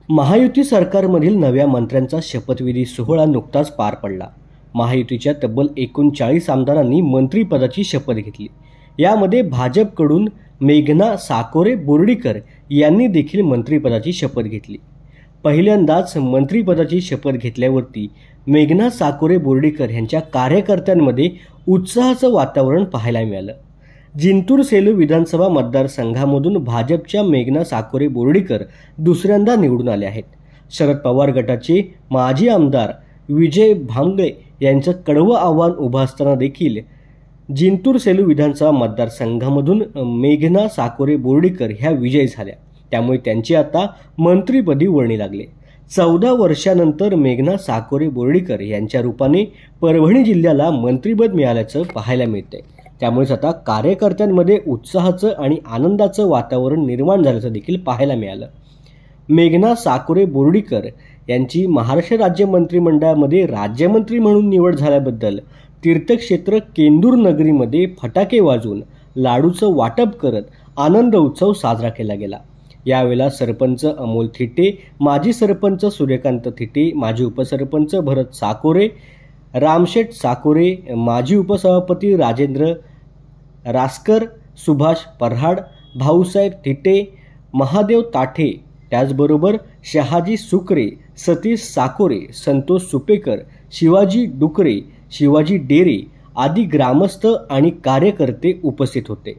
महायुती सरकारमधील नव्या मंत्र्यांचा शपथविधी सोहळा नुकताच पार पडला। महायुतीच्या तब्बल 39 आमदारांनी मंत्रिपदाची शपथ घेतली। यामध्ये भाजपकडून मेघना साकोरे बोर्डीकर यांनी देखील मंत्रिपदाची शपथ घेतली। पहिल्यांदाच मंत्रिपदाची शपथ घेतल्यावरती मेघना साकोरे बोर्डीकर यांच्या कार्यकर्त्यांमध्ये उत्साहाचं वातावरण पाहायला मिळालं। जिंतूर सेलू विधानसभा मतदारसंघामधून भाजपच्या मेघना साकोरे बोर्डीकर दुसऱ्यांदा निवडून आले आहेत। शरद पवार गटाचे माजी आमदार विजय भांगळे यांचं कडवं आव्हान उभं असताना देखील जिंतूर सेलू विधानसभा मतदारसंघामधून मेघना साकोरे बोर्डीकर ह्या विजयी झाल्या। त्यामुळे त्यांची आता मंत्रिपदी वर्णी लागले। 14 वर्षानंतर मेघना साकोरे बोर्डीकर यांच्या रूपाने परभणी जिल्ह्याला मंत्रिपद मिळाल्याचं पाहायला मिळतंय। त्यामुळेच आता कार्यकर्त्यांमध्ये उत्साहाचं आणि आनंदाचं वातावरण निर्माण झाल्याचं देखील पाहायला मिळालं। मेघना साकोरे बोर्डीकर यांची महाराष्ट्र राज्य मंत्रिमंडळामध्ये राज्यमंत्री म्हणून निवड झाल्याबद्दल तीर्थक्षेत्र केंदूर नगरीमध्ये फटाके वाजवून लाडूचं वाटप करत आनंद उत्सव साजरा केला गेला। यावेळेला सरपंच अमोल थिटे, माजी सरपंच सूर्यकांत थिटे, माजी उपसरपंच भरत साकोरे, रामशेठ साकोरे, माजी उपसभापती राजेंद्र रासकर, सुभाष परहाड, भाऊसाहेब थिटे, महादेव ताठे, त्याचबरोबर शहाजी सुकरे, सतीश साकोरे, संतोष सुपेकर, शिवाजी डुकरे, शिवाजी डेरे आदी ग्रामस्थ आणि कार्यकर्ते उपस्थित होते।